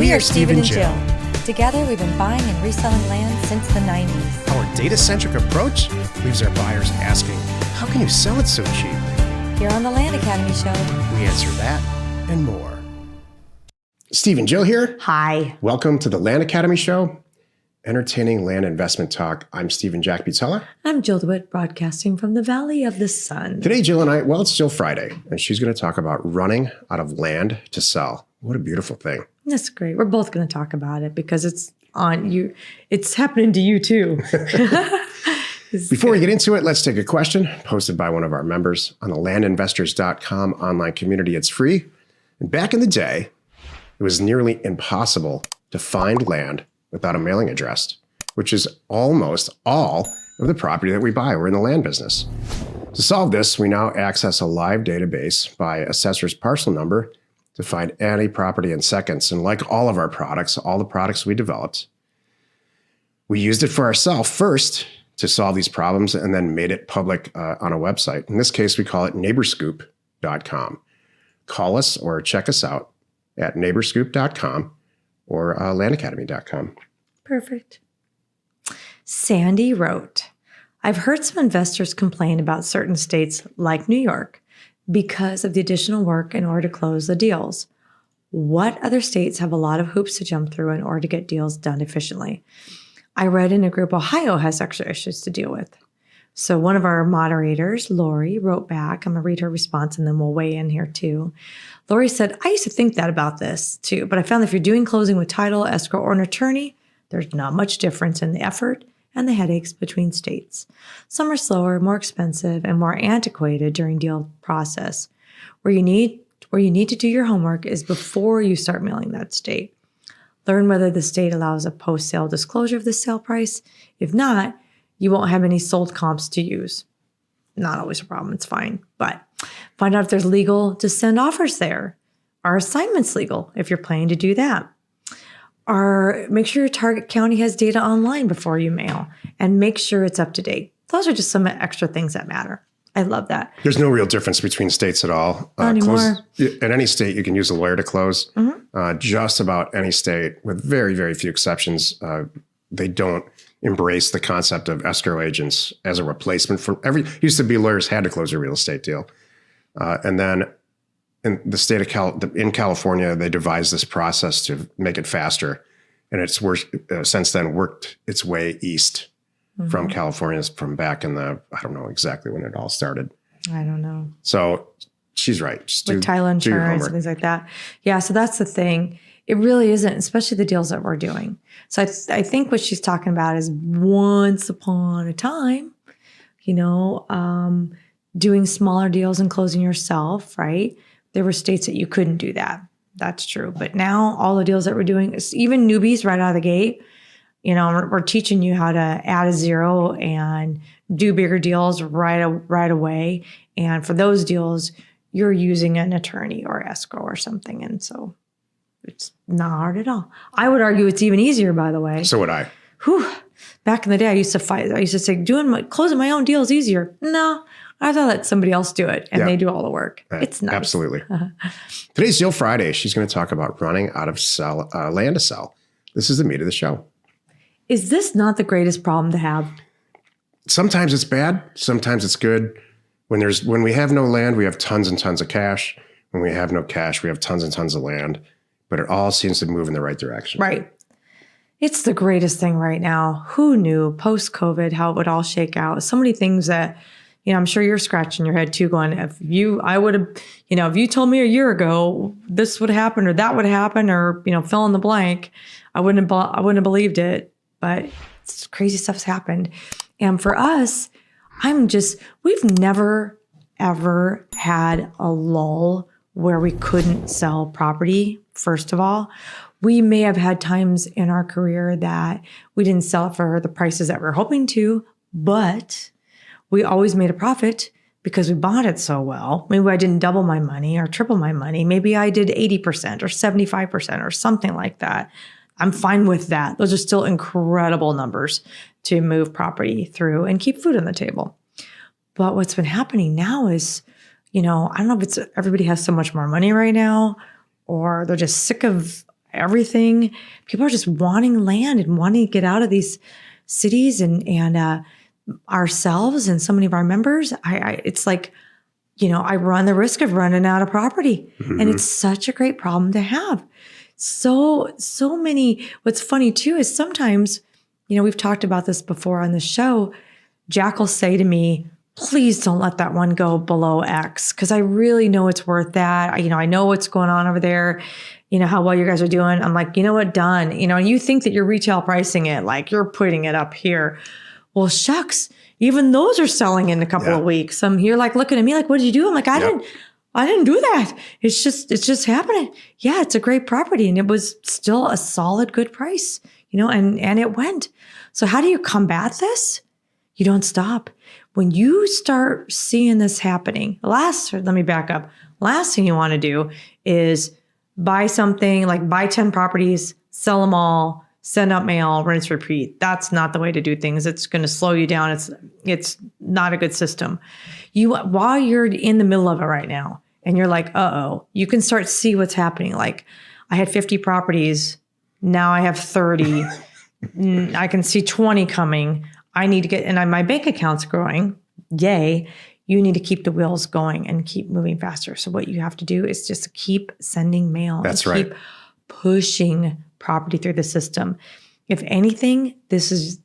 We are Steve and Jill. Together, we've been buying and reselling land since the 90s. Our data-centric approach leaves our buyers asking, how can you sell it so cheap? Here on the Land Academy Show, We answer that and more. Steve and Jill here. Hi. Welcome to the Land Academy Show, entertaining land investment talk. I'm Stephen Jack Pizzella. I'm Jill DeWitt, broadcasting from the Valley of the Sun. Today, Jill and I, well, it's Jill Friday, and she's going to talk about running out of land to sell. What a beautiful thing. That's great. We're both going to talk about it because it's on you. It's happening to you too. Before we get into it, let's take a question posted by one of our members on the landinvestors.com online community. It's free. And back in the day, it was nearly impossible to find land without a mailing address, which is almost all of the property that we buy. We're in the land business. To solve this, we now access a live database by assessor's parcel number to find any property in seconds. And like all of our products, all the products we developed, we used it for ourselves first to solve these problems and then made it public on a website. In this case, we call it neighborscoop.com. Call us or check us out at neighborscoop.com or landacademy.com. Perfect. Sandy wrote, I've heard some investors complain about certain states like New York because of the additional work in order to close the deals. What other states have a lot of hoops to jump through in order to get deals done efficiently? I read in a group Ohio has extra issues to deal with. So one of our moderators, Lori, wrote back. I'm going to read her response and then we'll weigh in here too. Lori said, I used to think that about this too, but I found that if you're doing closing with title, escrow, or an attorney, there's not much difference in the effort and the headaches between states. Some are slower, more expensive, and more antiquated during deal process. Where you need to do your homework is before you start mailing that state. Learn whether the state allows a post-sale disclosure of the sale price. If not, you won't have any sold comps to use. Not always a problem, it's fine. But find out if there's legal to send offers there. Are assignments legal if you're planning to do that? Or make sure your target county has data online before you mail and make sure it's up to date. Those are just some extra things that matter. I love that. There's no real difference between states at all. Not anymore. In any state, you can use a lawyer to close. Just about any state, with very, very few exceptions, they don't embrace the concept of escrow agents as a replacement for used to be lawyers had to close a real estate deal. And then in the state of in California, they devised this process to make it faster. And it's since then worked its way east from California, from back in I don't know exactly when it all started. I don't know. So she's right. Just with title insurance and things like that. Yeah, so that's the thing. It really isn't, especially the deals that we're doing. So I think what she's talking about is once upon a time, doing smaller deals and closing yourself, right? There were states that you couldn't do that. That's true. But now all the deals that we're doing, even newbies right out of the gate, we're teaching you how to add a zero and do bigger deals right away. And for those deals, you're using an attorney or escrow or something. And so it's not hard at all. I would argue it's even easier, by the way. So would I. Back in the day, I used to fight. I used to say, closing my own deal is easier. No, I thought let somebody else do it, and they do all the work. It's nice. Absolutely. Today's Jill Friday. She's going to talk about running out of land to sell. This is the meat of the show. Is this not the greatest problem to have? Sometimes it's bad. Sometimes it's good. When we have no land, we have tons and tons of cash. When we have no cash, we have tons and tons of land. But it all seems to move in the right direction. Right. It's the greatest thing right now. Who knew post-COVID how it would all shake out? So many things that, I'm sure you're scratching your head too, going, if you told me a year ago this would happen or that would happen or, fill in the blank, I wouldn't have believed it. But crazy stuff's happened. And for us, we've never, ever had a lull where we couldn't sell property, first of all. We may have had times in our career that we didn't sell it for the prices that we were hoping to, but we always made a profit because we bought it so well. Maybe I didn't double my money or triple my money. Maybe I did 80% or 75% or something like that. I'm fine with that. Those are still incredible numbers to move property through and keep food on the table. But what's been happening now is, I don't know if it's everybody has so much more money right now, or they're just sick of everything. People are just wanting land and wanting to get out of these cities and ourselves and so many of our members. It's like, I run the risk of running out of property, and it's such a great problem to have. So many. What's funny too is sometimes, we've talked about this before on the show. Jack will say to me, please don't let that one go below X, because I really know it's worth that. I know what's going on over there, how well you guys are doing. I'm like, you know what, done. You think that you're retail pricing it, like you're putting it up here. Well, shucks, even those are selling in a couple of weeks. You're like looking at me like, what did you do? I'm like, I didn't do that. It's just happening. Yeah, it's a great property. And it was still a solid, good price, and it went. So how do you combat this? You don't stop. When you start seeing this happening, let me back up. Last thing you want to do is buy something, like buy 10 properties, sell them all, send out mail, rinse, repeat. That's not the way to do things. It's going to slow you down. It's not a good system. While you're in the middle of it right now, and you're like, you can start to see what's happening. Like, I had 50 properties. Now I have 30. I can see 20 coming. I need to get, and my bank account's growing. Yay. You need to keep the wheels going and keep moving faster. So what you have to do is just keep sending mail. That's right. Keep pushing property through the system. If anything, this is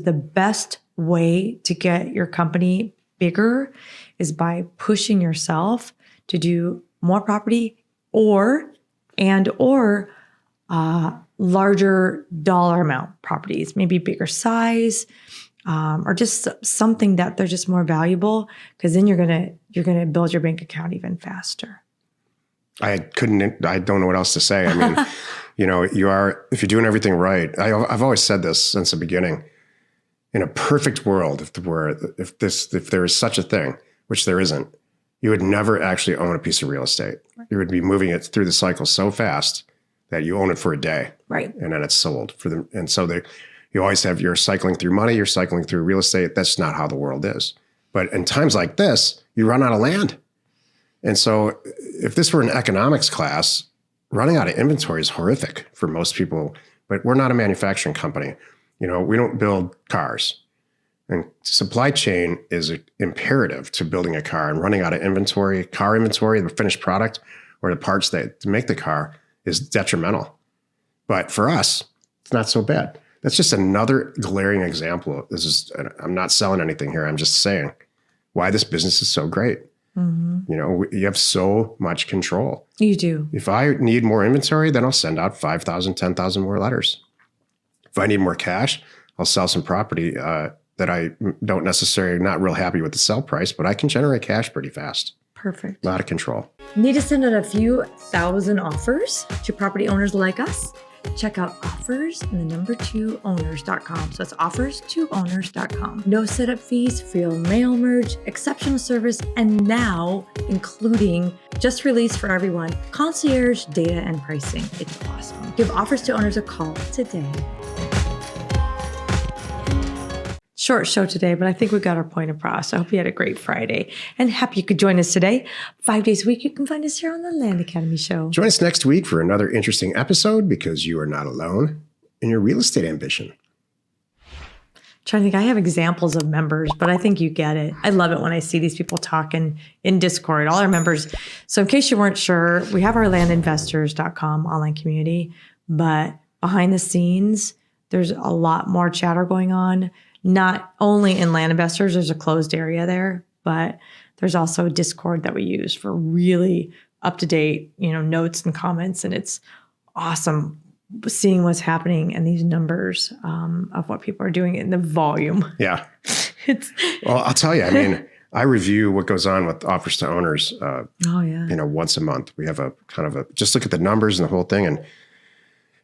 the best way to get your company bigger, is by pushing yourself to do more property or larger dollar amount properties, maybe bigger size, or just something that they're just more valuable, because then you're gonna build your bank account even faster. I don't know what else to say. I mean, if you're doing everything right, I've always said this since the beginning. In a perfect world, if there is such a thing, which there isn't, you would never actually own a piece of real estate. Right. You would be moving it through the cycle so fast that you own it for a day, right? And then it's sold for them. And so you always you're cycling through money, you're cycling through real estate. That's not how the world is. But in times like this, you run out of land. And so if this were an economics class, running out of inventory is horrific for most people. But we're not a manufacturing company. We don't build cars. And supply chain is imperative to building a car, and running out of car inventory, the finished product, or the parts to make the car is detrimental. But for us, it's not so bad. That's just another glaring example. I'm not selling anything here. I'm just saying why this business is so great. Mm-hmm. You have so much control. You do. If I need more inventory, then I'll send out 5,000, 10,000 more letters. If I need more cash, I'll sell some property that I don't necessarily, not real happy with the sell price, but I can generate cash pretty fast. Perfect. A lot of control. Need to send out a few thousand offers to property owners like us? Check out offers and the number 2owners.com. So that's offers2owners.com. No setup fees, free mail merge, exceptional service, and now including just released for everyone, concierge data and pricing. It's awesome. Give Offers to Owners a call today. Short show today, but I think we got our point across. I hope you had a great Friday, and happy you could join us today. 5 days a week, you can find us here on the Land Academy Show. Join us next week for another interesting episode, because you are not alone in your real estate ambition. Trying to think, I have examples of members, but I think you get it. I love it when I see these people talking in Discord, all our members. So in case you weren't sure, we have our landinvestors.com online community, but behind the scenes, there's a lot more chatter going on. Not only in Land Investors, there's a closed area there, but there's also Discord that we use for really up-to-date, notes and comments. And it's awesome seeing what's happening and these numbers of what people are doing in the volume. Yeah. Well, I'll tell you, I review what goes on with offers to owners, once a month. We have a kind of just look at the numbers and the whole thing. And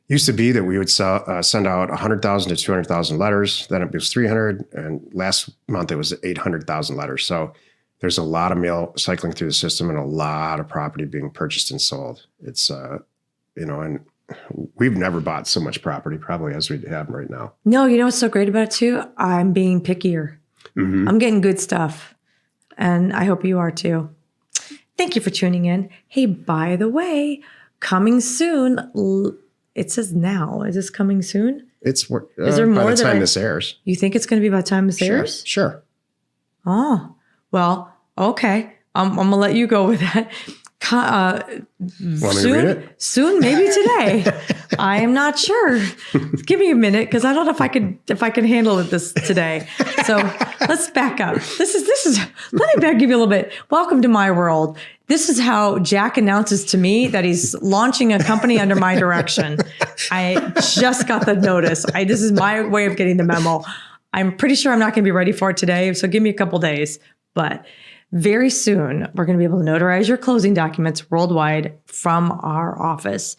used to be that we would send out 100,000 to 200,000 letters. Then it was 300. And last month it was 800,000 letters. So there's a lot of mail cycling through the system and a lot of property being purchased and sold. It's, and we've never bought so much property probably as we have right now. No, what's so great about it too? I'm being pickier. Mm-hmm. I'm getting good stuff. And I hope you are too. Thank you for tuning in. Hey, by the way, coming soon It says now. Is this coming soon? It's Is there more by the that time this airs. You think it's going to be by the time this airs? Sure. Oh, well, okay. I'm going to let you go with that. Want me to read it? Soon, maybe today. I am not sure. Give me a minute because I don't know if I can handle it this today. So let's back up. This is. Let me give you a little bit. Welcome to my world. This is how Jack announces to me that he's launching a company under my direction. I just got the notice. This is my way of getting the memo. I'm pretty sure I'm not going to be ready for it today. So give me a couple days, but. Very soon, we're going to be able to notarize your closing documents worldwide from our office.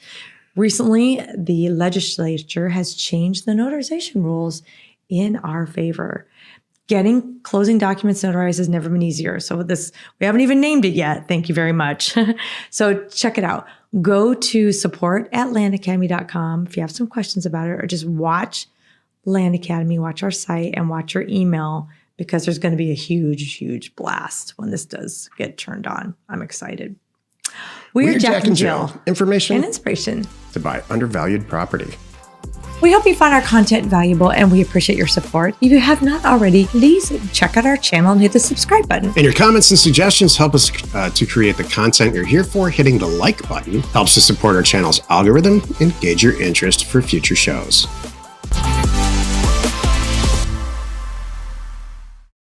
Recently, the legislature has changed the notarization rules in our favor. Getting closing documents notarized has never been easier. So we haven't even named it yet. Thank you very much. So check it out. Go to support@landacademy.com if you have some questions about it, or just watch Land Academy, watch our site, and watch your email, because there's going to be a huge, huge blast when this does get turned on. I'm excited. We're Jack and Jill. Information and inspiration to buy undervalued property. We hope you find our content valuable, and we appreciate your support. If you have not already, please check out our channel and hit the subscribe button. And your comments and suggestions help us to create the content you're here for. Hitting the like button helps to support our channel's algorithm and gauge your interest for future shows.